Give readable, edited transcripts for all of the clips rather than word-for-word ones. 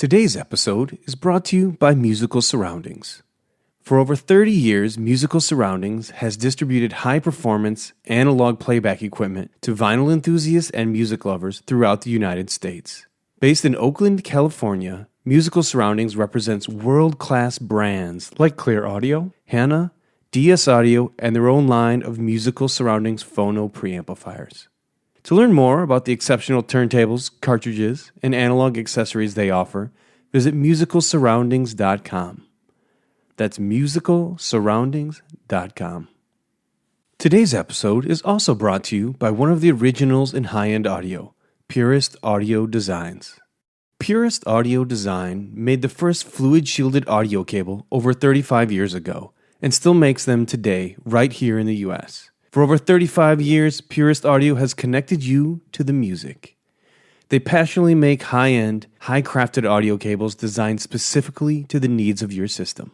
Today's episode is brought to you by Musical Surroundings. For over 30 years, Musical Surroundings has distributed high-performance analog playback equipment to vinyl enthusiasts and music lovers throughout the United States. Based in Oakland, California, Musical Surroundings represents world-class brands like Clear Audio, Hanna, DS Audio, and their own line of Musical Surroundings phono preamplifiers. To learn more about the exceptional turntables, cartridges, and analog accessories they offer, visit musicalsurroundings.com. That's musicalsurroundings.com. Today's episode is also brought to you by one of the originals in high-end audio, Purist Audio Designs. Purist Audio Design made the first fluid-shielded audio cable over 35 years ago and still makes them today right here in the U.S. For over 35 years, Purist Audio has connected you to the music. They passionately make high-end, high-crafted audio cables designed specifically to the needs of your system.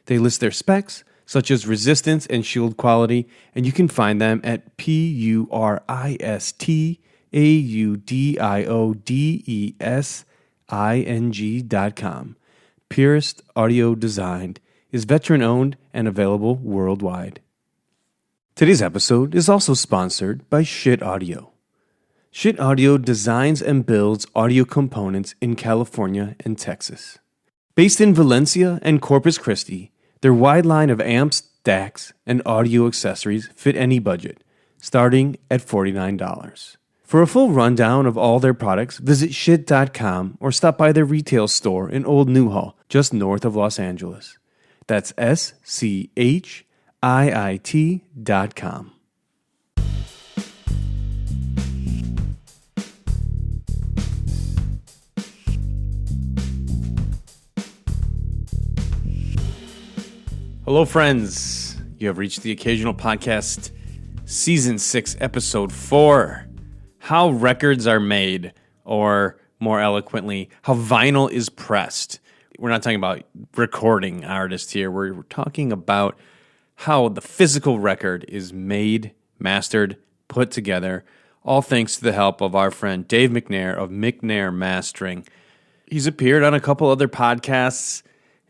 They list their specs, such as resistance and shield quality, and you can find them at puristaudioDesing.com. Purist Audio Design is veteran-owned and available worldwide. Today's episode is also sponsored by Shit Audio. Shit Audio designs and builds audio components in California and Texas. Based in Valencia and Corpus Christi, their wide line of amps, DACs, and audio accessories fit any budget, starting at $49. For a full rundown of all their products, visit shit.com or stop by their retail store in Old Newhall, just north of Los Angeles. That's SCHIIT.com. Hello, friends. You have reached the Occasional Podcast, Season 6, Episode 4. How records are made, or more eloquently, how vinyl is pressed. We're not talking about recording artists here. We're talking about how the physical record is made, mastered, put together, all thanks to the help of our friend Dave McNair of McNair Mastering. He's appeared on a couple other podcasts,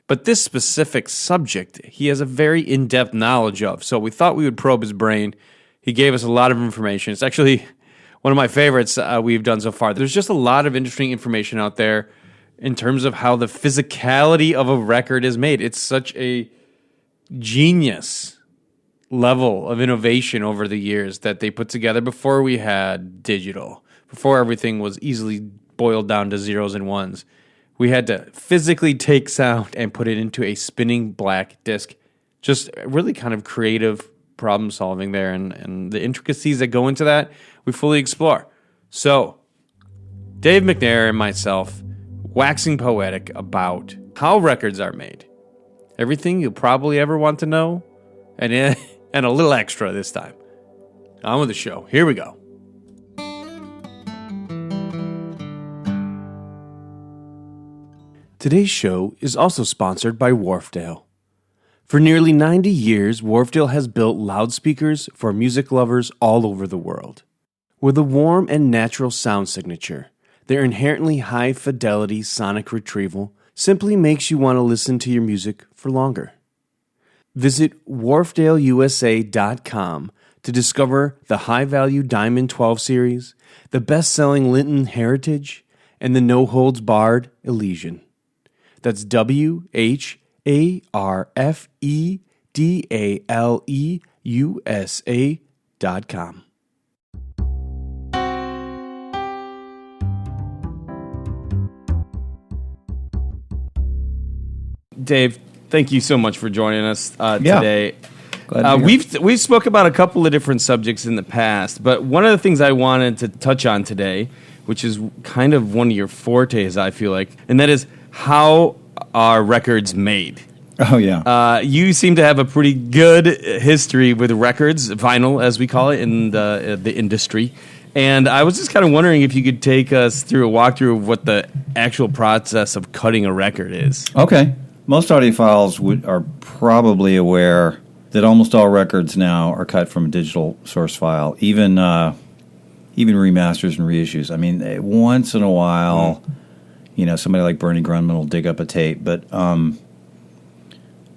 but this specific subject he has a very in-depth knowledge of, so we thought we would probe his brain. He gave us a lot of information. It's actually one of my favorites we've done so far. There's just a lot of interesting information out there in terms of how the physicality of a record is made. It's such a genius level of innovation over the years that they put together before we had digital, before everything was easily boiled down to zeros and ones. We had to physically take sound and put it into a spinning black disc. Just really kind of creative problem solving there, and the intricacies that go into that, we fully explore. So, Dave McNair and myself, waxing poetic about how records are made. Everything you'll probably ever want to know, and a little extra this time. On with the show. Here we go. Today's show is also sponsored by Wharfedale. For nearly 90 years, Wharfedale has built loudspeakers for music lovers all over the world. With a warm and natural sound signature, their inherently high-fidelity sonic retrieval simply makes you want to listen to your music for longer. Visit wharfdaleusa.com to discover the high-value Diamond 12 series, the best-selling Linton Heritage, and the no-holds-barred Elysian. That's WHARFEDALEUSA.com. Dave, thank you so much for joining us today. We've spoke about a couple of different subjects in the past, but one of the things I wanted to touch on today, which is kind of one of your fortes, I feel like, and that is how are records made? Oh, yeah. You seem to have a pretty good history with records, vinyl, as we call it in the industry. And I was just kind of wondering if you could take us through a walkthrough of what the actual process of cutting a record is. Okay. Most audiophiles are probably aware that almost all records now are cut from a digital source file, even remasters and reissues. I mean, once in a while, somebody like Bernie Grundman will dig up a tape. But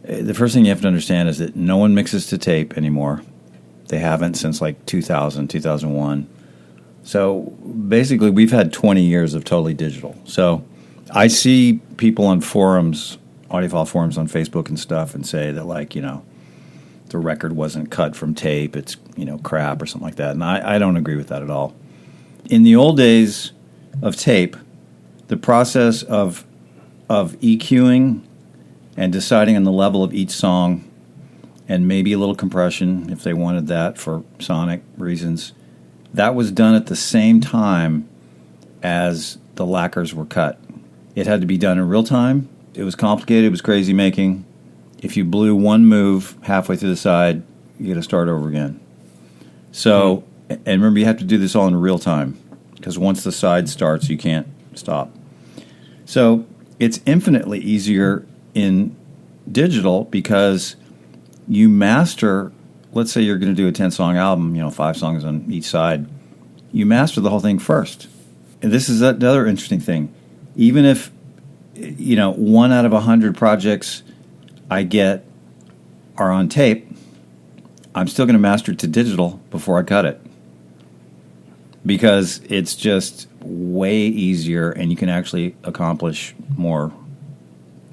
the first thing you have to understand is that no one mixes to tape anymore. They haven't since like 2000, 2001. So basically, we've had 20 years of totally digital. So I see people on forums, audiophile forums on Facebook and stuff, and say that, like, the record wasn't cut from tape, it's, crap or something like that. And I don't agree with that at all. In the old days of tape, the process of EQing and deciding on the level of each song, and maybe a little compression if they wanted that for sonic reasons, that was done at the same time as the lacquers were cut. It had to be done in real time. It was complicated. It was crazy making. If you blew one move halfway through the side, you got to start over again. So, and remember, you have to do this all in real time, because once the side starts, you can't stop. So it's infinitely easier in digital because you master, let's say you're going to do a 10-song album, 5 songs on each side. You master the whole thing first. And this is the other interesting thing. Even if, 1 out of 100 projects I get are on tape, I'm still going to master it to digital before I cut it. Because it's just way easier, and you can actually accomplish more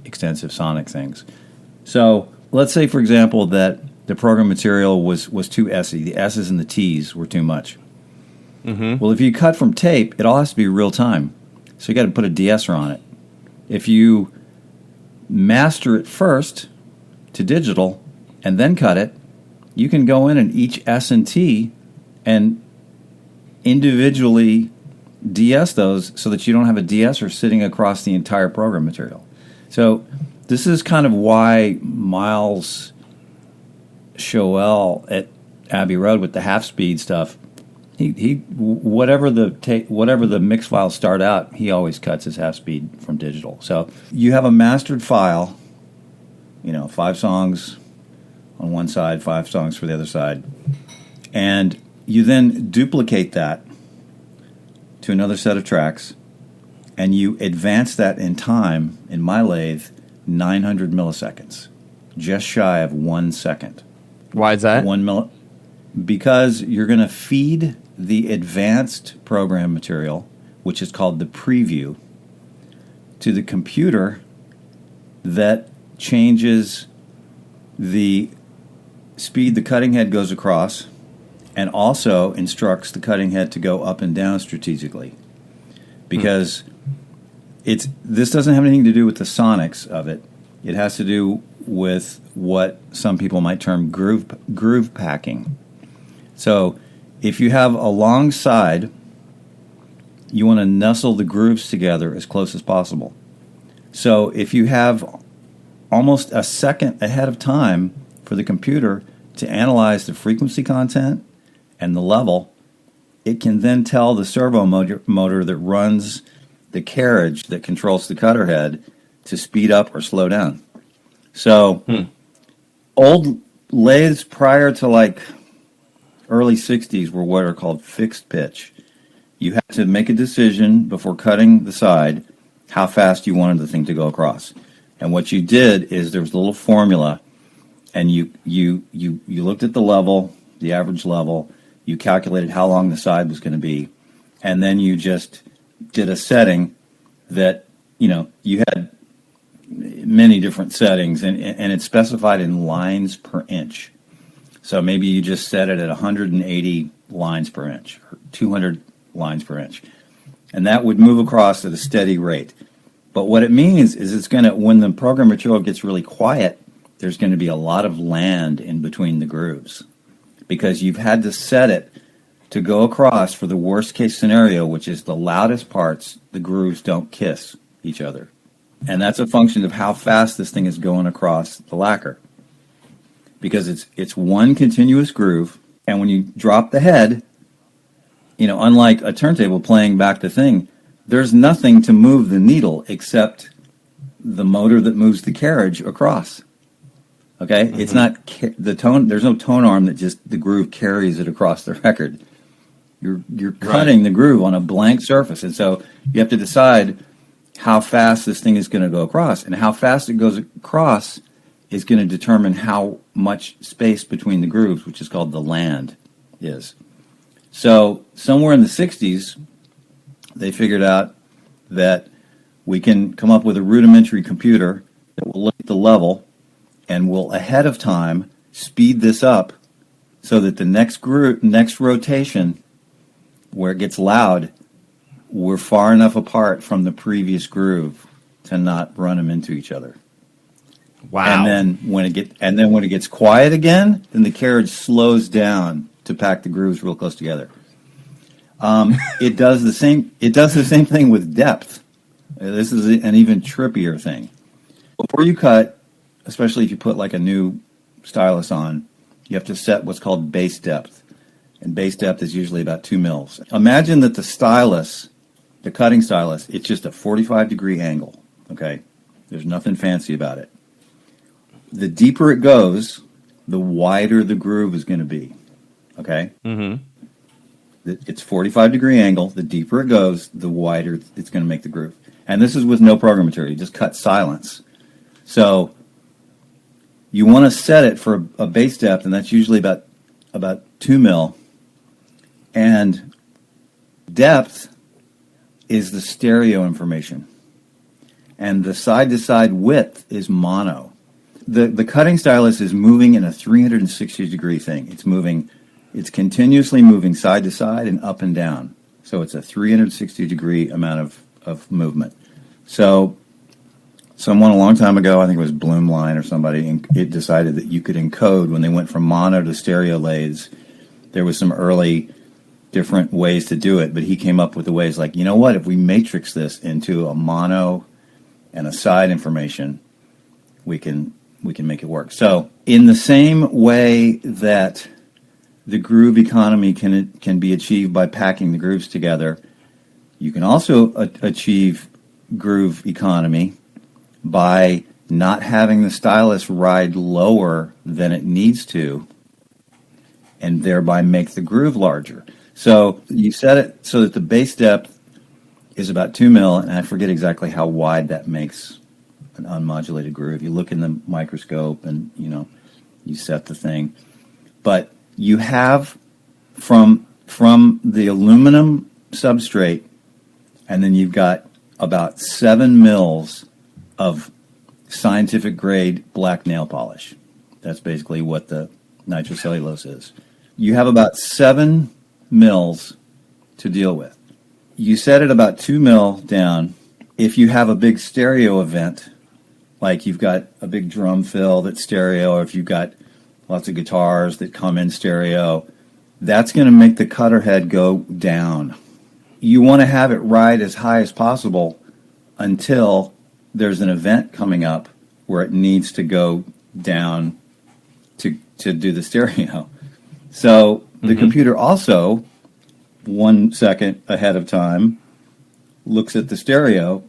extensive sonic things. So let's say, for example, that the program material was too S-y. The S's and the T's were too much. Mm-hmm. Well, if you cut from tape, it all has to be real time. So you got to put a de-esser on it. If you master it first to digital and then cut it, you can go in and each S and T and individually de-ess those so that you don't have a de-esser sitting across the entire program material. So this is kind of why Miles Shoel at Abbey Road with the half-speed stuff, he whatever the mix files start out, he always cuts his half-speed from digital. So you have a mastered file, 5 songs on one side, 5 songs for the other side, and you then duplicate that to another set of tracks, and you advance that in time, in my lathe, 900 milliseconds, just shy of 1 second. Why is that? Because you're going to feed the advanced program material, which is called the preview, to the computer that changes the speed the cutting head goes across, and also instructs the cutting head to go up and down strategically. Because this doesn't have anything to do with the sonics of it. It has to do with what some people might term groove packing. So if you have a long side, you want to nestle the grooves together as close as possible. So if you have almost a second ahead of time for the computer to analyze the frequency content and the level, it can then tell the servo motor that runs the carriage that controls the cutter head to speed up or slow down. So old lathes prior to like early 60s were what are called fixed pitch. You had to make a decision before cutting the side how fast you wanted the thing to go across. And what you did is there was a little formula, and you looked at the level, the average level, you calculated how long the side was going to be, and then you just did a setting that, you had many different settings, and it's specified in lines per inch. So maybe you just set it at 180 lines per inch, or 200 lines per inch. And that would move across at a steady rate. But what it means is it's going to, when the program material gets really quiet, there's going to be a lot of land in between the grooves. Because you've had to set it to go across for the worst case scenario, which is the loudest parts, the grooves don't kiss each other. And that's a function of how fast this thing is going across the lacquer. Because it's one continuous groove, and when you drop the head, unlike a turntable playing back the thing, there's nothing to move the needle except the motor that moves the carriage across. Okay? Mm-hmm. It's not the tone. There's no tone arm that just the groove carries it across the record. You're cutting the groove on a blank surface, and so you have to decide how fast this thing is going to go across. And how fast it goes across is going to determine how much space between the grooves, which is called the land, is. So somewhere in the 60s, they figured out that we can come up with a rudimentary computer that will look at the level and will ahead of time speed this up so that the next rotation where it gets loud, we're far enough apart from the previous groove to not run them into each other. Wow. And then when it gets quiet again, then the carriage slows down to pack the grooves real close together. It does the same thing with depth. This is an even trippier thing. Before you cut, especially if you put like a new stylus on, you have to set what's called base depth. And base depth is usually about 2 mils. Imagine that the stylus, the cutting stylus, it's just a 45-degree angle, okay? There's nothing fancy about it. The deeper it goes, the wider the groove is going to be, okay? Mm-hmm. It's 45-degree angle. The deeper it goes, the wider it's going to make the groove. And this is with no program material. You just cut silence. So you want to set it for a base depth, and that's usually about 2 mil. And depth is the stereo information. And the side-to-side width is mono. The cutting stylus is moving in a 360-degree thing. It's continuously moving side to side and up and down. So it's a 360-degree amount of movement. So someone a long time ago, I think it was Bloomline or somebody, it decided that you could encode when they went from mono to stereo lathes. There was some early different ways to do it, but he came up with the ways like, you know what, if we matrix this into a mono and a side information, we can make it work. So in the same way that the groove economy can be achieved by packing the grooves together, you can also achieve groove economy by not having the stylus ride lower than it needs to, and thereby make the groove larger. So you set it so that the base depth is about 2 mil, and I forget exactly how wide that makes an unmodulated groove. You look in the microscope and, you set the thing. But you have from the aluminum substrate, and then you've got about 7 mils of scientific grade black nail polish. That's basically what the nitrocellulose is. You have about 7 mils to deal with. You set it about 2 mil down. If you have a big stereo event, like you've got a big drum fill that's stereo, or if you've got lots of guitars that come in stereo, that's going to make the cutter head go down. You want to have it ride as high as possible until there's an event coming up where it needs to go down to do the stereo. So the computer also, 1 second ahead of time, looks at the stereo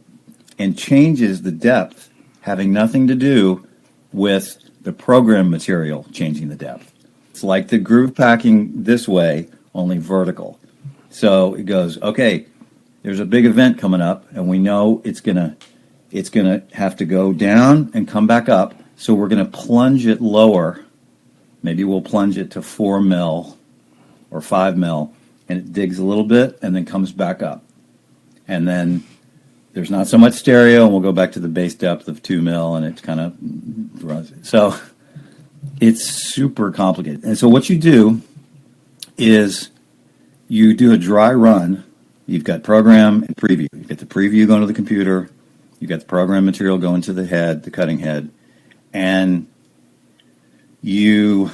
and changes the depth, having nothing to do with the program material changing the depth. It's like the groove packing this way, only vertical. So it goes, okay, there's a big event coming up, and we know it's gonna have to go down and come back up. So we're gonna plunge it lower. Maybe we'll plunge it to 4 mil or 5 mil, and it digs a little bit and then comes back up. And then there's not so much stereo, and we'll go back to the base depth of 2 mil, and it kind of runs it. So it's super complicated. And so what you do is you do a dry run. You've got program and preview. You've got the preview going to the computer. You've got the program material going to the head, the cutting head. And you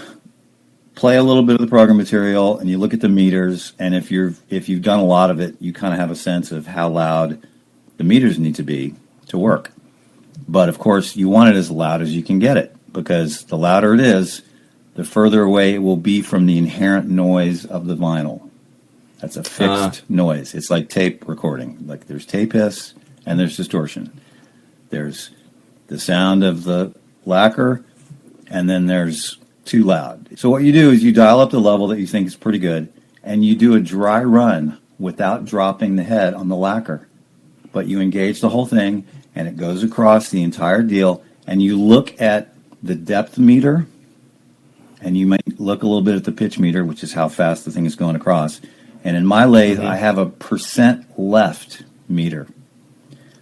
play a little bit of the program material, and you look at the meters. And if you've done a lot of it, you kind of have a sense of how loud the meters need to be to work. But of course, you want it as loud as you can get it, because the louder it is, the further away it will be from the inherent noise of the vinyl. That's a fixed noise. It's like tape recording. Like there's tape hiss and there's distortion. There's the sound of the lacquer, and then there's too loud. So what you do is you dial up the level that you think is pretty good, and you do a dry run without dropping the head on the lacquer. but you engage the whole thing, and it goes across the entire deal, and you look at the depth meter, and you might look a little bit at the pitch meter, which is how fast the thing is going across. And in my lathe, I have a percent left meter.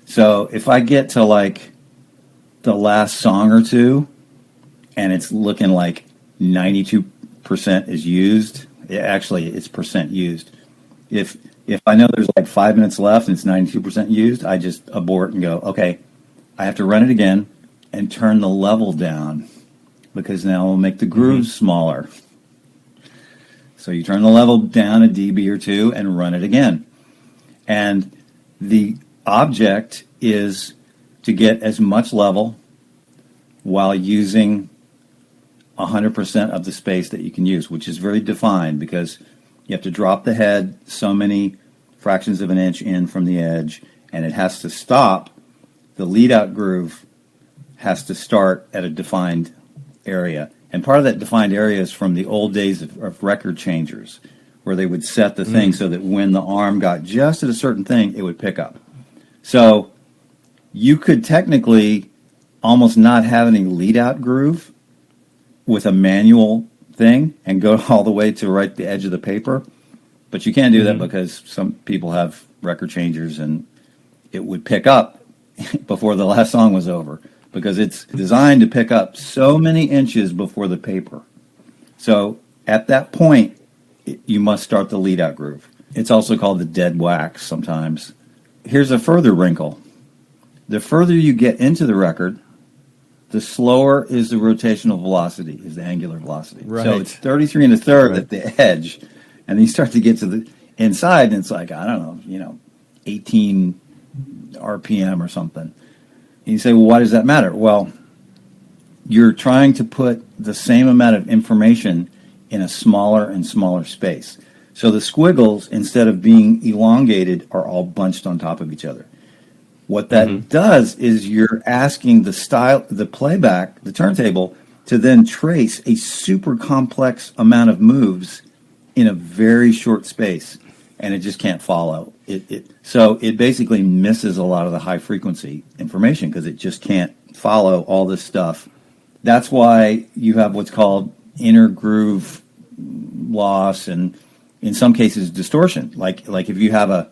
So if I get to like the last song or two, and it's looking like 92% is used, it's percent used. If I know there's like 5 minutes left and it's 92% used, I just abort and go, okay, I have to run it again and turn the level down, because now we'll make the grooves smaller. So you turn the level down a dB or two and run it again. And the object is to get as much level while using 100% of the space that you can use, which is very defined, because you have to drop the head so many fractions of an inch in from the edge, and it has to stop. The lead-out groove has to start at a defined area. And part of that defined area is from the old days of record changers, where they would set the thing so that when the arm got just at a certain thing, it would pick up. So you could technically almost not have any lead-out groove with a manual thing and go all the way to right the edge of the paper. But you can't do that because some people have record changers, and it would pick up before the last song was over, because it's designed to pick up so many inches before the paper. So at that point, you must start the lead-out groove. It's also called the dead wax sometimes. Here's a further wrinkle. The further you get into the record, the slower is the rotational velocity, is the angular velocity. Right. So it's 33 and a third at the edge, and then you start to get to the inside, and it's like, I don't know, 18 RPM or something. And you say, well, why does that matter? Well, you're trying to put the same amount of information in a smaller and smaller space. So the squiggles, instead of being elongated, are all bunched on top of each other. What that does is you're asking the playback, the turntable, to then trace a super complex amount of moves in a very short space, and it just can't follow. So it basically misses a lot of the high frequency information because it just can't follow all this stuff. That's why you have what's called inner groove loss, and in some cases distortion. Like if you have a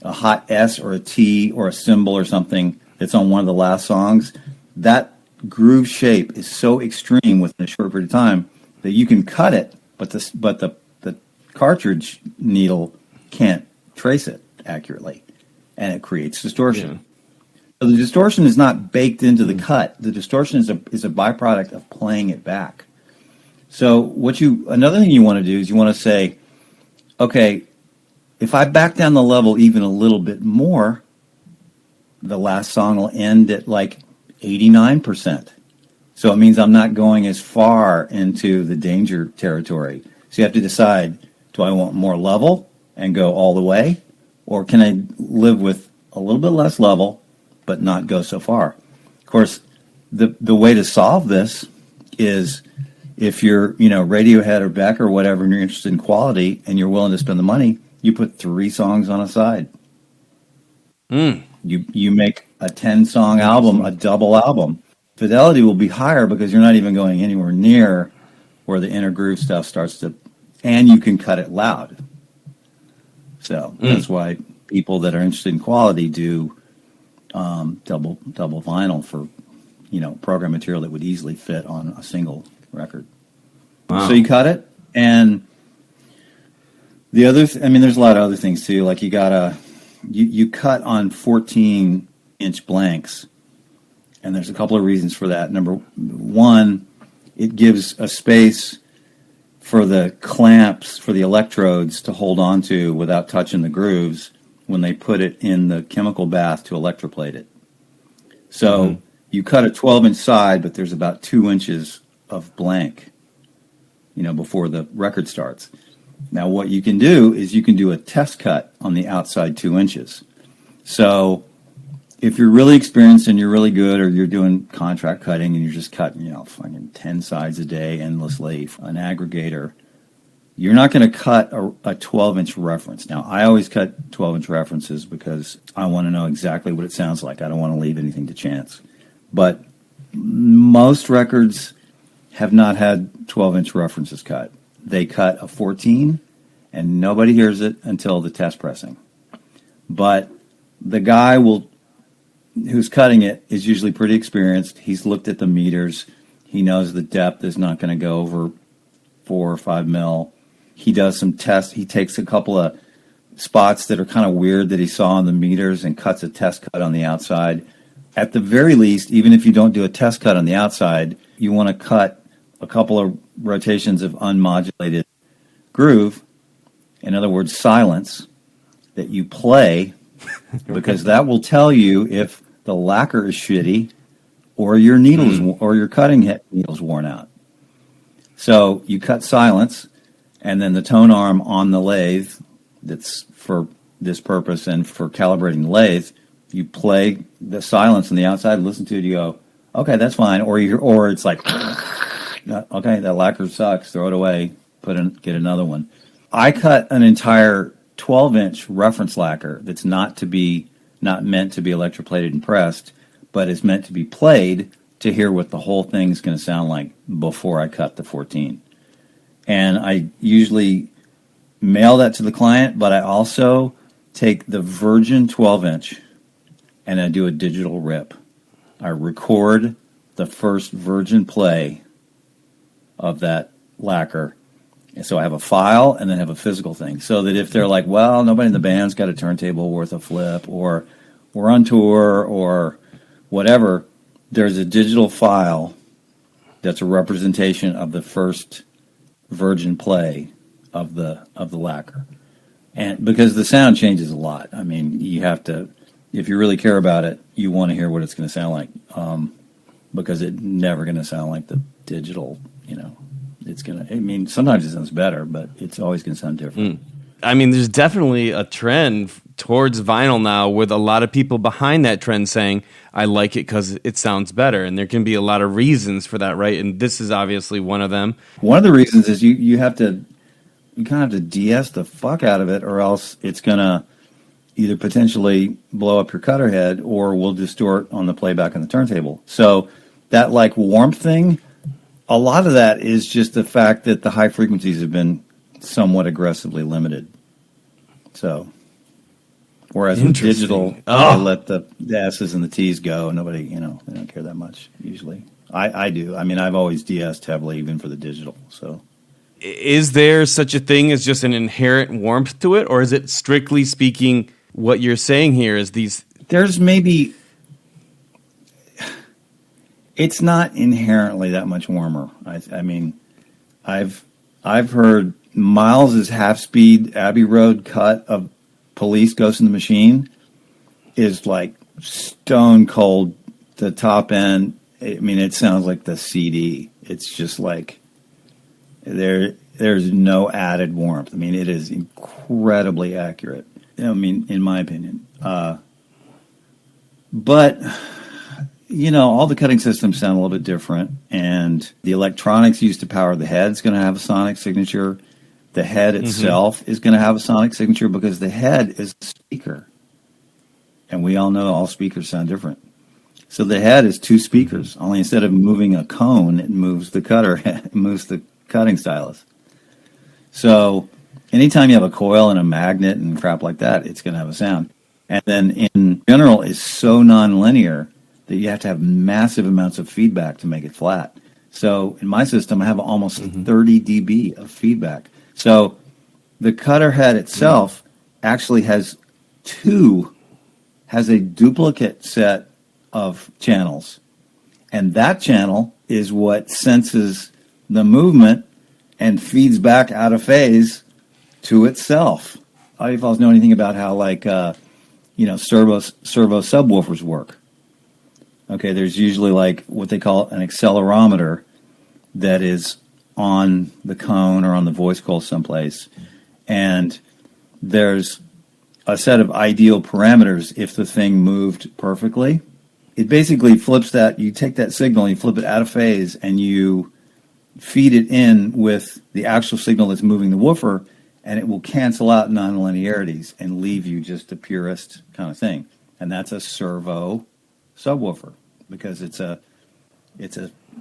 hot S or a T or a cymbal or something that's on one of the last songs, that groove shape is so extreme within a short period of time that you can cut it, but the cartridge needle can't trace it accurately, and it creates distortion. Yeah. So the distortion is not baked into the cut. The distortion is a byproduct of playing it back. So another thing you want to do is you want to say, okay, if I back down the level even a little bit more, the last song will end at like 89%. So it means I'm not going as far into the danger territory. So you have to decide, do I want more level and go all the way? Or can I live with a little bit less level but not go so far? Of course, the way to solve this is, if you're, Radiohead or Beck or whatever, and you're interested in quality and you're willing to spend the money, you put 3 songs on a side. You make a 10-song album, a double album. Fidelity will be higher because you're not even going anywhere near where the inner groove stuff starts to, and you can cut it loud. So that's why people that are interested in quality do double vinyl for, program material that would easily fit on a single record. Wow. So you cut it, and the other, there's a lot of other things too. Like you cut on 14-inch blanks, and there's a couple of reasons for that. Number one, it gives a space for the clamps, for the electrodes to hold on to without touching the grooves when they put it in the chemical bath to electroplate it. So you cut a 12-inch side, but there's about 2 inches of blank, before the record starts. Now, what you can do is you can do a test cut on the outside 2 inches. So if you're really experienced and you're really good, or you're doing contract cutting and you're just cutting, fucking 10 sides a day endlessly, an aggregator, you're not going to cut a 12-inch reference. Now, I always cut 12-inch references because I want to know exactly what it sounds like. I don't want to leave anything to chance. But most records have not had 12-inch references cut. They cut a 14, and nobody hears it until the test pressing. But the guy who's cutting it is usually pretty experienced. He's looked at the meters. He knows the depth is not going to go over 4 or 5 mil. He does some tests. He takes a couple of spots that are kind of weird that he saw on the meters and cuts a test cut on the outside. At the very least, even if you don't do a test cut on the outside, you want to cut a couple of rotations of unmodulated groove, in other words, silence, that you play, because that will tell you if the lacquer is shitty or your needles or your cutting needle's worn out. So you cut silence, and then the tone arm on the lathe that's for this purpose and for calibrating the lathe, you play the silence on the outside, listen to it, you go, okay, that's fine. Or it's like, okay, that lacquer sucks, throw it away, get another one. I cut an entire 12-inch reference lacquer that's not meant to be electroplated and pressed, but is meant to be played to hear what the whole thing's going to sound like before I cut the 14. And I usually mail that to the client, but I also take the virgin 12-inch and I do a digital rip. I record the first virgin play of that lacquer. And so I have a file and then have a physical thing. So that if they're like, well, nobody in the band's got a turntable worth a flip, or we're on tour, or whatever, there's a digital file that's a representation of the first virgin play of the lacquer. And because the sound changes a lot. I mean, you have to, if you really care about it, you want to hear what it's going to sound like, because it's never going to sound like the digital, It's going to, I mean, sometimes it sounds better, but it's always going to sound different. I mean, there's definitely a trend towards vinyl now, with a lot of people behind that trend saying, I like it because it sounds better. And there can be a lot of reasons for that, right? And this is obviously one of them. One of the reasons is you kind of have to DS the fuck out of it, or else it's going to either potentially blow up your cutter head or will distort on the playback on the turntable. So that like warmth thing, a lot of that is just the fact that the high frequencies have been somewhat aggressively limited. So, whereas with digital, they let the S's and the T's go, and nobody, they don't care that much usually. I do. I mean, I've always DS'd heavily even for the digital. So, is there such a thing as just an inherent warmth to it, or is it strictly speaking what you're saying here is these? There's maybe. It's not inherently that much warmer. I mean, I've heard Miles's half-speed Abbey Road cut of Police Ghost in the Machine is like stone cold. The top end, I mean, it sounds like the CD. It's just like there's no added warmth. I mean, it is incredibly accurate. I mean, in my opinion. But all the cutting systems sound a little bit different, and the electronics used to power the head is going to have a sonic signature. The head itself is going to have a sonic signature because the head is a speaker. And we all know all speakers sound different. So the head is two speakers, only instead of moving a cone, it moves the cutting stylus. So anytime you have a coil and a magnet and crap like that, it's going to have a sound. And then in general, it's so nonlinear that you have to have massive amounts of feedback to make it flat. So in my system, I have almost 30 dB of feedback. So the cutter head itself actually has a duplicate set of channels. And that channel is what senses the movement and feeds back out of phase to itself. I don't know if you all know anything about how servo subwoofers work. Okay, there's usually like what they call an accelerometer that is on the cone or on the voice coil someplace. And there's a set of ideal parameters if the thing moved perfectly. It basically flips that, you take that signal, you flip it out of phase, and you feed it in with the actual signal that's moving the woofer, and it will cancel out nonlinearities and leave you just the purest kind of thing. And that's a servo subwoofer because it's a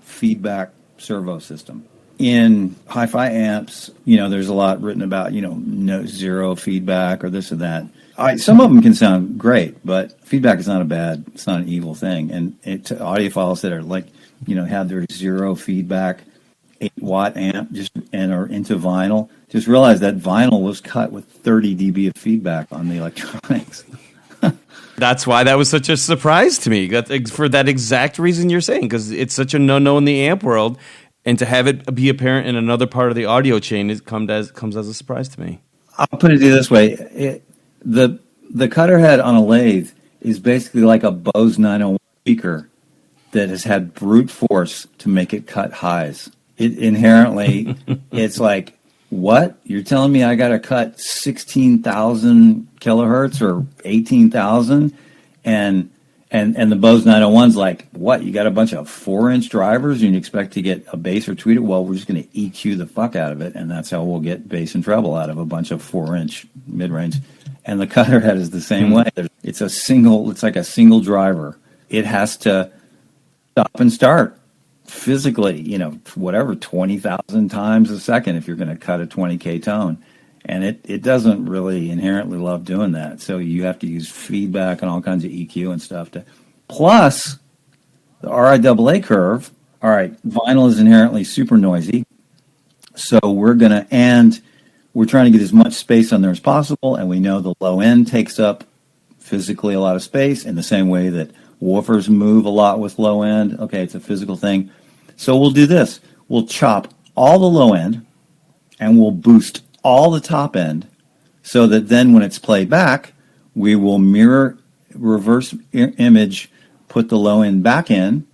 feedback servo system. In hi-fi amps, there's a lot written about, no zero feedback or this or that. Some of them can sound great, but feedback is it's not an evil thing. And audiophiles that are like, have their zero feedback 8-watt amp and are into vinyl, just realize that vinyl was cut with 30 dB of feedback on the electronics. That's why that was such a surprise to me, for that exact reason you're saying, because it's such a no-no in the amp world, and to have it be apparent in another part of the audio chain comes as a surprise to me. I'll put it this way. The cutter head on a lathe is basically like a Bose 901 speaker that has had brute force to make it cut highs. It inherently, it's like, what? You're telling me I got to cut 16,000 kilohertz or 18,000? And the Bose 901's like, what? You got a bunch of 4-inch drivers and you expect to get a bass or tweeter? Well, we're just going to EQ the fuck out of it, and that's how we'll get bass and treble out of a bunch of 4-inch mid-range. And the cutter head is the same way. It's like a single driver. It has to stop and start physically, 20,000 times a second if you're going to cut a 20K tone. And it doesn't really inherently love doing that. So you have to use feedback and all kinds of EQ and stuff plus the RIAA curve. All right, vinyl is inherently super noisy. So we're trying to get as much space on there as possible, and we know the low end takes up physically a lot of space in the same way that woofers move a lot with low end. Okay, it's a physical thing. So we'll do this. We'll chop all the low end, and we'll boost all the top end, so that then when it's played back, we will reverse image, put the low end back in,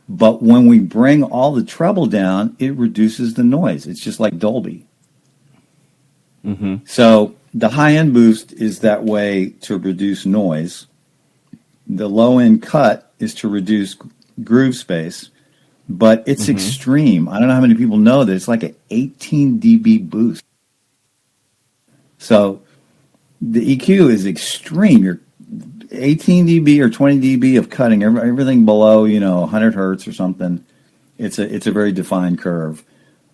but when we bring all the treble down, it reduces the noise. It's just like Dolby. Mm-hmm. So the high-end boost is that way to reduce noise. The low-end cut is to reduce groove space, but it's extreme. I don't know how many people know that it's like an 18 dB boost. So the EQ is extreme. You're 18 dB or 20 dB of cutting, everything below 100 hertz or something. It's a very defined curve.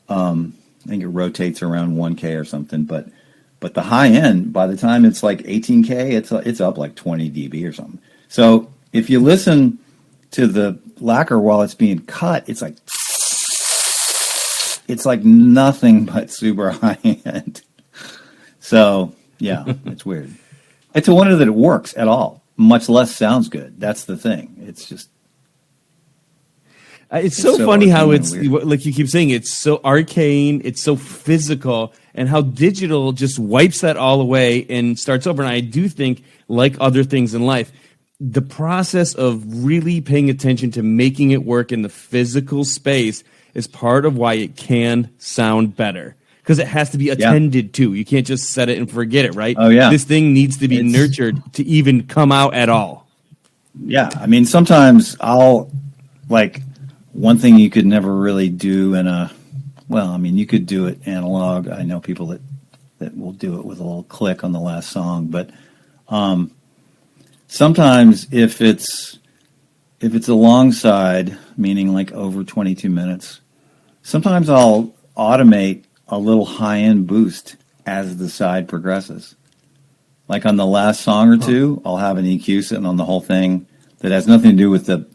I think it rotates around 1K or something, but the high end, by the time it's like 18K, it's up like 20 dB or something. So if you listen to the lacquer while it's being cut, it's like nothing but super high end. So yeah, it's weird. It's a wonder that it works at all, much less sounds good. That's the thing. It's just. It's so funny how it's like you keep saying, it's so arcane, it's so physical, and how digital just wipes that all away and starts over. And I do think, like other things in life, the process of really paying attention to making it work in the physical space is part of why it can sound better. Because it has to be attended to. You can't just set it and forget it, right? Oh, yeah. This thing needs to be nurtured to even come out at all. Yeah, I mean, sometimes one thing you could never really do you could do it analog. I know people that will do it with a little click on the last song, but sometimes if it's a long side, meaning like over 22 minutes, sometimes I'll automate a little high-end boost as the side progresses. Like on the last song or two, I'll have an EQ sitting on the whole thing that has nothing to do with the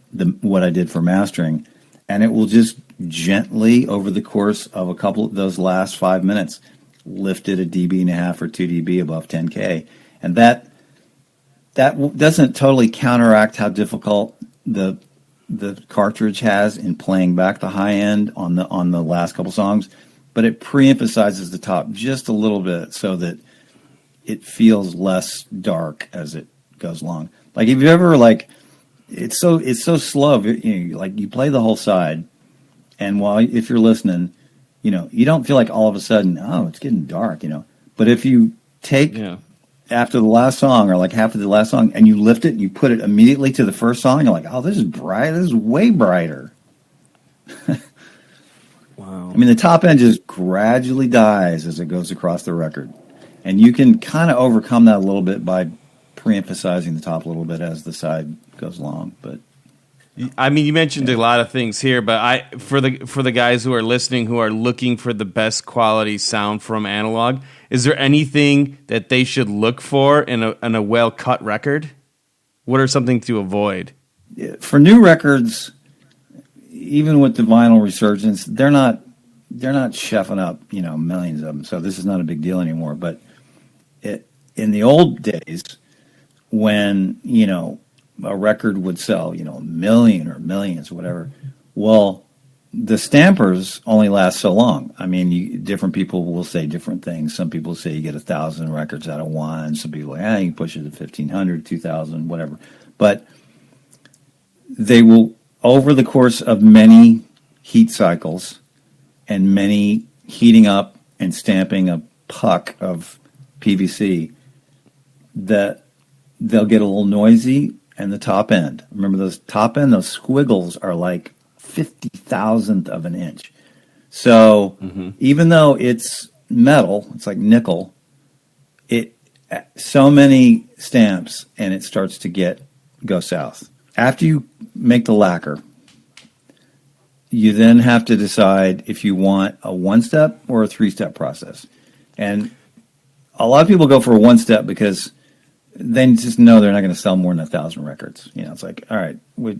what I did for mastering, and it will just gently, over the course of a couple of those last 5 minutes, lift it a dB and a half or 2 dB above 10K. And that doesn't totally counteract how difficult the cartridge has in playing back the high end on the last couple songs, but it pre-emphasizes the top just a little bit so that it feels less dark as it goes along. Like if you ever it's so slow. You play the whole side, and if you're listening, you don't feel like all of a sudden, oh, it's getting dark, But if you take after the last song or like half of the last song and you lift it and you put it immediately to the first song, you're like, oh, this is bright. This is way brighter. Wow. I mean, the top end just gradually dies as it goes across the record. And you can kind of overcome that a little bit by pre-emphasizing the top a little bit as the side goes along. But I mean, you mentioned a lot of things here, but for the guys who are listening who are looking for the best quality sound from analog, is there anything that they should look for in a well-cut record? What are something to avoid? for new records, even with the vinyl resurgence, they're not chefing up, millions of them. So this is not a big deal anymore. But in the old days, when a record would sell, a million or millions or whatever, well, the stampers only last so long. I mean, different people will say different things. Some people say you get 1,000 records out of one. Some people you can push it to 1,500, 2,000, whatever. But they will, over the course of many heat cycles and many heating up and stamping a puck of PVC, that they'll get a little noisy, and the top end. Remember those top end, those squiggles are like 50,000th of an inch. So even though it's metal, it's like nickel, so many stamps and it starts to go south. After you make the lacquer, you then have to decide if you want a one-step or a three-step process. And a lot of people go for a one-step because they just know they're not going to sell more than 1,000 records. It's like, all right, we're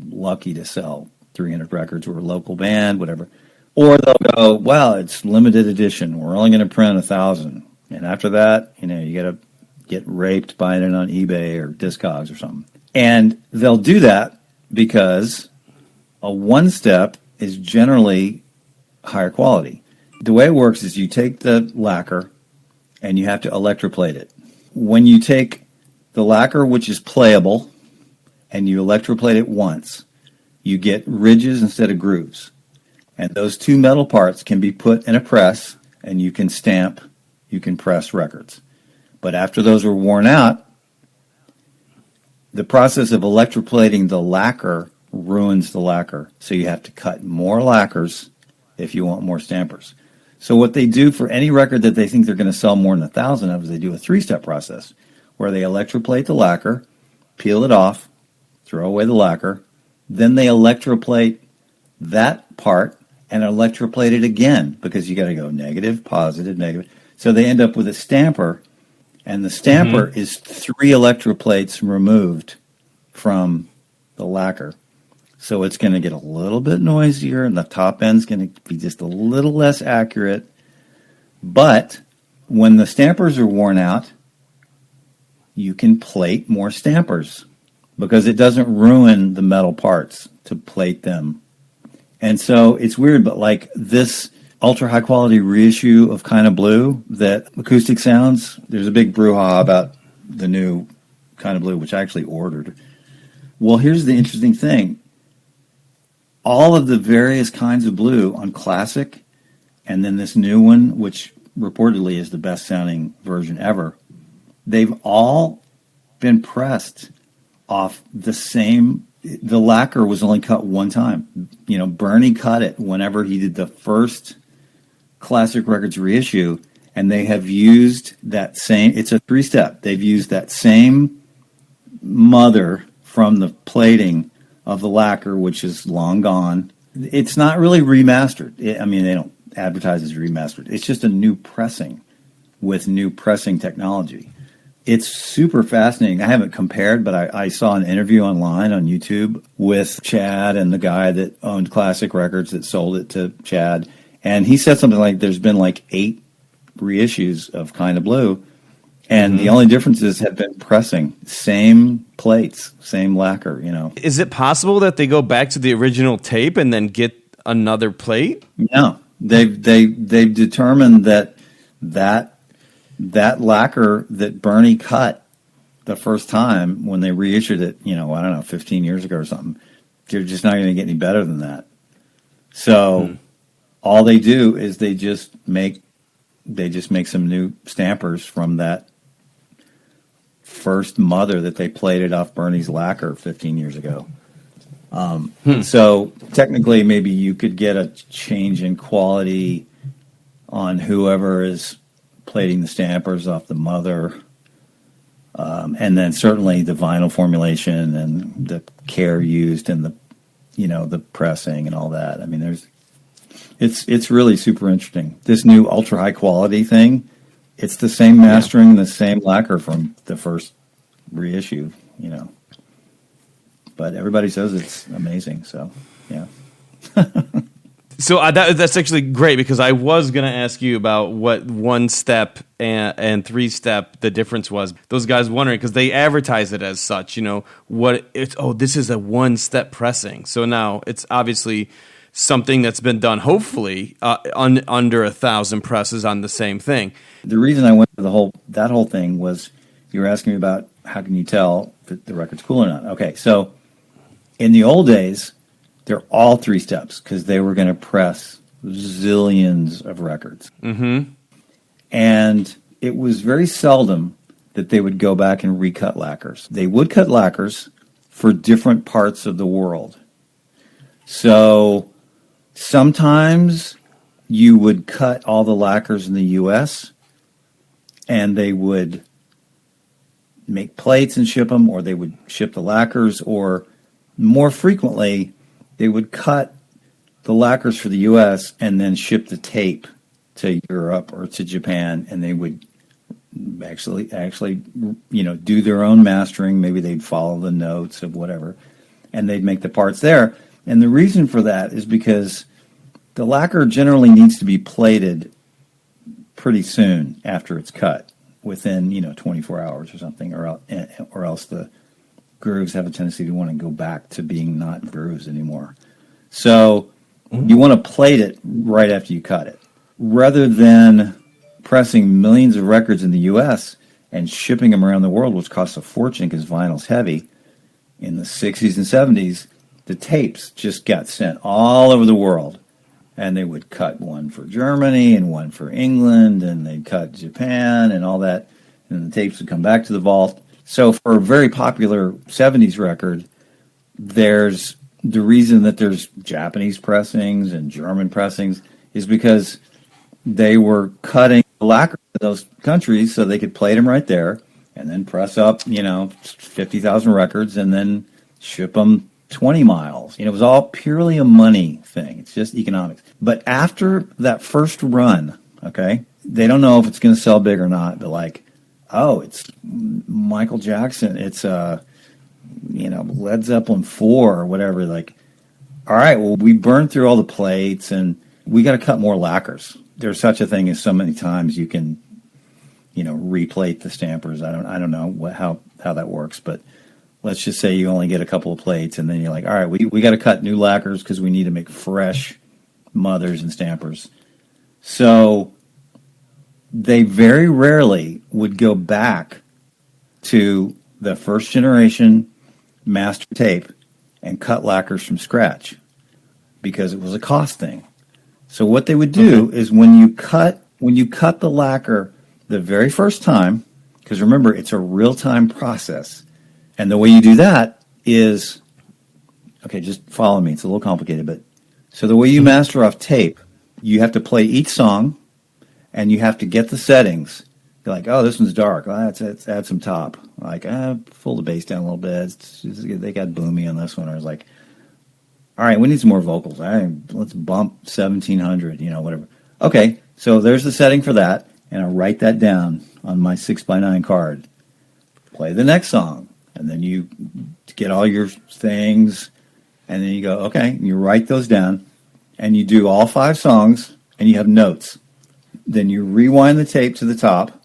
lucky to sell 300 records. We're a local band, whatever. Or they'll go, well, it's limited edition. We're only going to print 1,000. And after that, you got to get raped buying it on eBay or Discogs or something. And they'll do that because a one-step is generally higher quality. The way it works is you take the lacquer and you have to electroplate it. When you take the lacquer, which is playable, and you electroplate it once, you get ridges instead of grooves. And those two metal parts can be put in a press, and you can stamp, you can press records. But after those are worn out, the process of electroplating the lacquer ruins the lacquer. So you have to cut more lacquers if you want more stampers. So what they do for any record that they think they're going to sell more than 1,000 of is they do a three-step process where they electroplate the lacquer, peel it off, throw away the lacquer, then they electroplate that part and electroplate it again because you got to go negative, positive, negative. So they end up with a stamper, and the stamper is 3 electroplates removed from the lacquer. So it's going to get a little bit noisier, and the top end's going to be just a little less accurate. But when the stampers are worn out, you can plate more stampers because it doesn't ruin the metal parts to plate them. And so it's weird, but like this ultra high quality reissue of Kind of Blue that Acoustic Sounds, there's a big brouhaha about the new Kind of Blue, which I actually ordered. Well, here's the interesting thing. All of the various kinds of blue on Classic, and then this new one, which reportedly is the best sounding version ever, they've all been pressed off the same. The lacquer was only cut one time. Bernie cut it whenever he did the first Classic Records reissue, and they have used that same, it's a 3-step. They've used that same mother from the plating of the lacquer, which is long gone. It's not really remastered. They don't advertise as remastered. It's just a new pressing with new pressing technology. It's super fascinating. I haven't compared, but I saw an interview online on YouTube with Chad and the guy that owned Classic Records that sold it to Chad. And he said something like there's been like 8 reissues of Kind of Blue. And the only differences have been pressing. Same plates, same lacquer, Is it possible that they go back to the original tape and then get another plate? No. They've determined that lacquer that Bernie cut the first time when they reissued it, 15 years ago or something, they're just not going to get any better than that. So all they do is they just make some new stampers from that first mother that they plated off Bernie's lacquer 15 years ago. So technically, maybe you could get a change in quality on whoever is plating the stampers off the mother. And then certainly the vinyl formulation and the care used and the pressing and all that. I mean, it's really super interesting. This new ultra high quality thing, it's the same mastering, the same lacquer from the first reissue, But everybody says it's amazing, so yeah. So that's actually great, because I was going to ask you about what one step and three step the difference was. Those guys wondering, because they advertise it as such, this is a one step pressing. So now it's obviously something that's been done, hopefully, under 1,000 presses on the same thing. The reason I went to that whole thing was you were asking me about how can you tell if the record's cool or not. Okay, so in the old days, they're all three steps because they were going to press zillions of records. Mm-hmm. And it was very seldom that they would go back and recut lacquers. They would cut lacquers for different parts of the world. So sometimes you would cut all the lacquers in the U.S. and they would make plates and ship them, or they would ship the lacquers, or more frequently, they would cut the lacquers for the U.S. and then ship the tape to Europe or to Japan, and they would actually, do their own mastering. Maybe they'd follow the notes of whatever, and they'd make the parts there. And the reason for that is because the lacquer generally needs to be plated pretty soon after it's cut, within 24 hours or something, or else the grooves have a tendency to want to go back to being not grooves anymore. So you want to plate it right after you cut it, rather than pressing millions of records in the U.S. and shipping them around the world, which costs a fortune because vinyl's heavy. In the 60s and 70s, the tapes just got sent all over the world, and they would cut one for Germany and one for England, and they'd cut Japan and all that, and the tapes would come back to the vault. So for a very popular 70s record, there's the reason that there's Japanese pressings and German pressings is because they were cutting the lacquer in those countries so they could plate them right there and then press up, 50,000 records and then ship them 20 miles. It was all purely a money thing. It's just economics. But after that first run, okay, they don't know if it's going to sell big or not. They're like, oh, it's Michael Jackson. It's, Led Zeppelin 4 or whatever. Like, all right, well, we burned through all the plates and we got to cut more lacquers. There's such a thing as so many times you can, replate the stampers. I don't know how that works, but let's just say you only get a couple of plates and then you're like, all right, we got to cut new lacquers because we need to make fresh mothers and stampers. So they very rarely would go back to the first generation master tape and cut lacquers from scratch because it was a cost thing. So what they would do is when you cut the lacquer the very first time, because remember, it's a real-time process, and the way you do that is, okay, just follow me. It's a little complicated, but so the way you master off tape, you have to play each song, and you have to get the settings. You're like, oh, this one's dark. Well, let's add some top. Like, pull the bass down a little bit. They got boomy on this one. I was like, all right, we need some more vocals. All right, let's bump 1700, whatever. Okay, so there's the setting for that, and I write that down on my 6x9 card. Play the next song, and then you get all your things, and then you go, okay, you write those down, and you do all 5 songs, and you have notes. Then you rewind the tape to the top,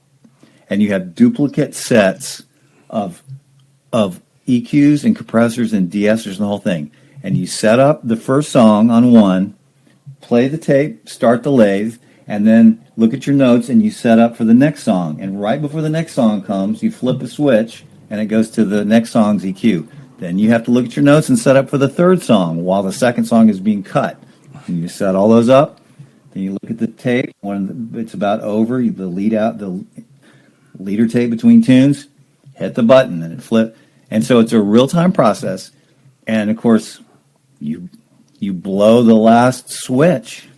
and you have duplicate sets of EQs and compressors and de-essers and the whole thing. And you set up the first song on one, play the tape, start the lathe, and then look at your notes and you set up for the next song. And right before the next song comes, you flip a switch and it goes to the next song's EQ. Then you have to look at your notes and set up for the third song while the second song is being cut. And you set all those up. Then you look at the tape. When it's about over, the leader tape between tunes, hit the button and it flips. And so it's a real-time process. And, of course, you you blow the last switch.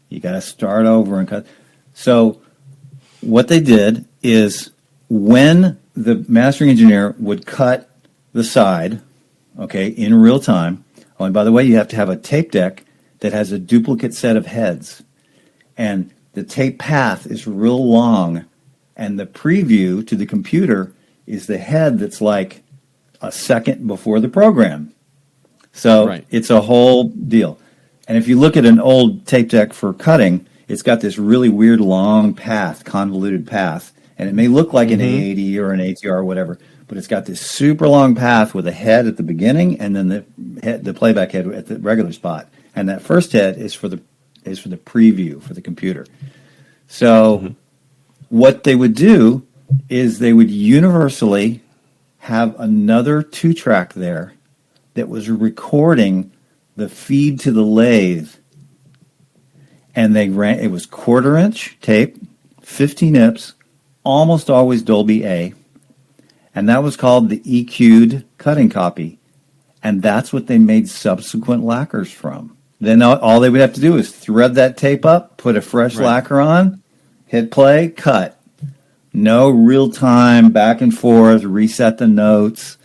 You got to start over and cut. So what they did is when the mastering engineer would cut the side, okay, in real time. Oh, and by the way, you have to have a tape deck that has a duplicate set of heads. And the tape path is real long, and the preview to the computer is the head that's like a second before the program. So It's a whole deal. And if you look at an old tape deck for cutting, it's got this really weird long path, convoluted path. And it may look like an A80 or an ATR or whatever, but it's got this super long path with a head at the beginning and then the playback head at the regular spot. And that first head is for the preview for the computer. So what they would do is they would universally have another 2-track there that was recording the feed to the lathe. And it was 1/4-inch tape, 15 IPS, almost always Dolby A. And that was called the EQ'd cutting copy. And that's what they made subsequent lacquers from. Then all they would have to do is thread that tape up, put a fresh lacquer on, hit play, cut. No real time, back and forth, reset the notes.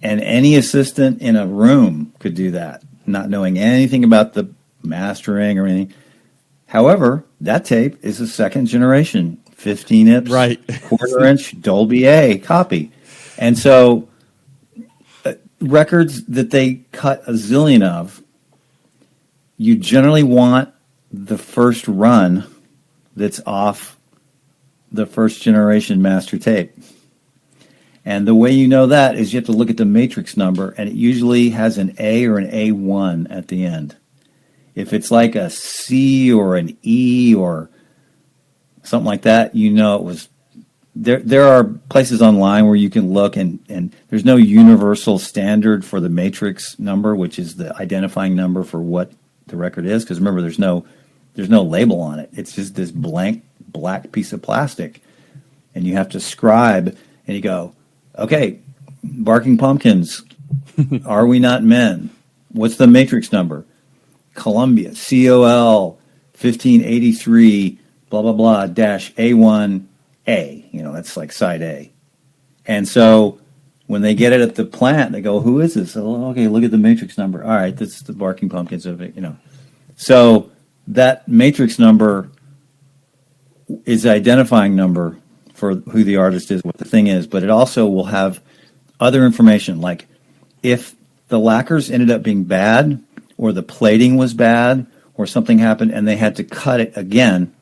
And any assistant in a room could do that, not knowing anything about the mastering or anything. However, that tape is a second generation, 15 IPS, 1/4-inch Dolby A copy. And so records that they cut a zillion of, you generally want the first run that's off the first generation master tape. And the way you know that is you have to look at the matrix number, and it usually has an A or an A1 at the end. If it's like a C or an E or something like that, you know it was. There are places online where you can look, and there's no universal standard for the matrix number, which is the identifying number for what the record is. Because remember, there's no label on it. It's just this blank black piece of plastic, and you have to scribe, and you go, okay, Barking Pumpkins, Are We Not Men? What's the matrix number? Columbia, COL 1583, blah, blah, blah, dash A1A. You know, that's like side A. And so when they get it at the plant, they go, who is this? Oh, okay, look at the matrix number. All right, that's the Barking Pumpkins of it, you know. So that matrix number is the identifying number for who the artist is, what the thing is, but it also will have other information, like if the lacquers ended up being bad, or the plating was bad, or something happened and they had to cut it again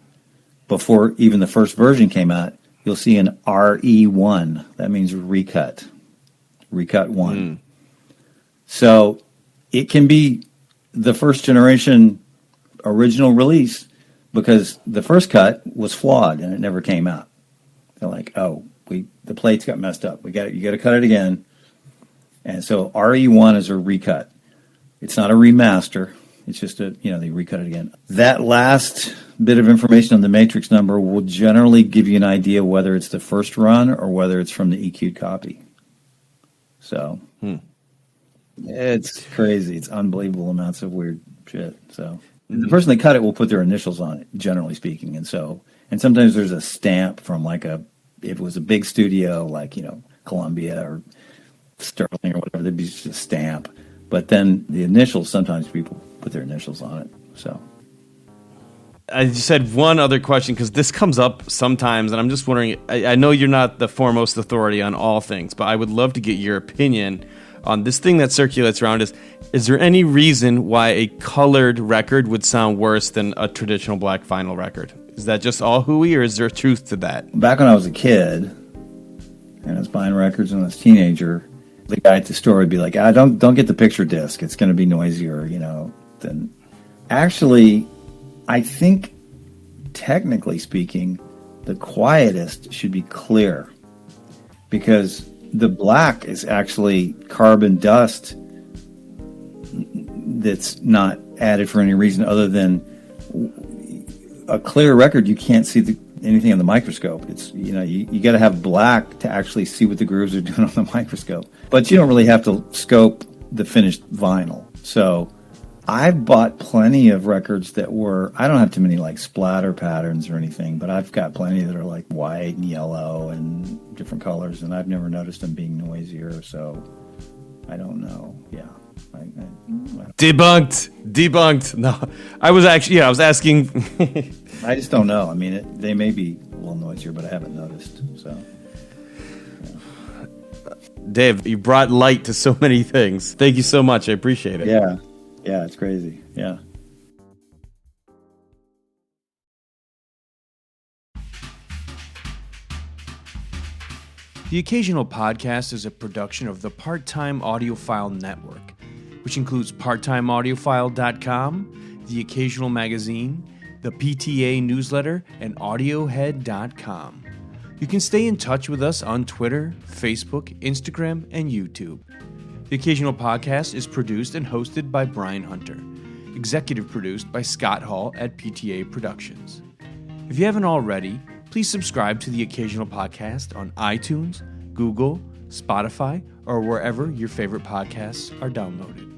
before even the first version came out, you'll see an RE1. That means recut. Recut 1. So it can be the first generation original release because the first cut was flawed and it never came out. They're like, oh, the plates got messed up. You got to cut it again. And so RE1 is a recut. It's not a remaster. It's just they recut it again. That last bit of information on the matrix number will generally give you an idea whether it's the first run or whether it's from the EQ'd copy. So it's crazy. It's unbelievable amounts of weird shit. So the person that cut it will put their initials on it, generally speaking. And sometimes there's a stamp from if it was a big studio like, Columbia or Sterling or whatever, there'd be just a stamp. But then the initials, sometimes people put their initials on it. So I just had one other question because this comes up sometimes, and I'm just wondering, I know you're not the foremost authority on all things, but I would love to get your opinion on this thing that circulates around. Is there any reason why a colored record would sound worse than a traditional black vinyl record? Is that just all hooey, or is there truth to that? Back when I was a kid and I was buying records when I was a teenager, the guy at the store would be like, don't get the picture disc. It's going to be noisier, Then actually, I think, technically speaking, the quietest should be clear because the black is actually carbon dust that's not added for any reason other than a clear record. You can't see anything on the microscope. It's you got to have black to actually see what the grooves are doing on the microscope. But you don't really have to scope the finished vinyl. So I've bought plenty of records that were, I don't have too many like splatter patterns or anything, but I've got plenty that are like white and yellow and different colors, and I've never noticed them being noisier, so I don't know. Yeah. Debunked. No, I was asking. I just don't know. I mean, they may be a little noisier, but I haven't noticed, so. Dave, you brought light to so many things. Thank you so much. I appreciate it. Yeah, it's crazy. Yeah. The Occasional Podcast is a production of the Part-Time Audiophile Network, which includes parttimeaudiophile.com, The Occasional Magazine, the PTA Newsletter, and audiohead.com. You can stay in touch with us on Twitter, Facebook, Instagram, and YouTube. The Occasional Podcast is produced and hosted by Brian Hunter, executive produced by Scott Hall at PTA Productions. If you haven't already, please subscribe to The Occasional Podcast on iTunes, Google, Spotify, or wherever your favorite podcasts are downloaded.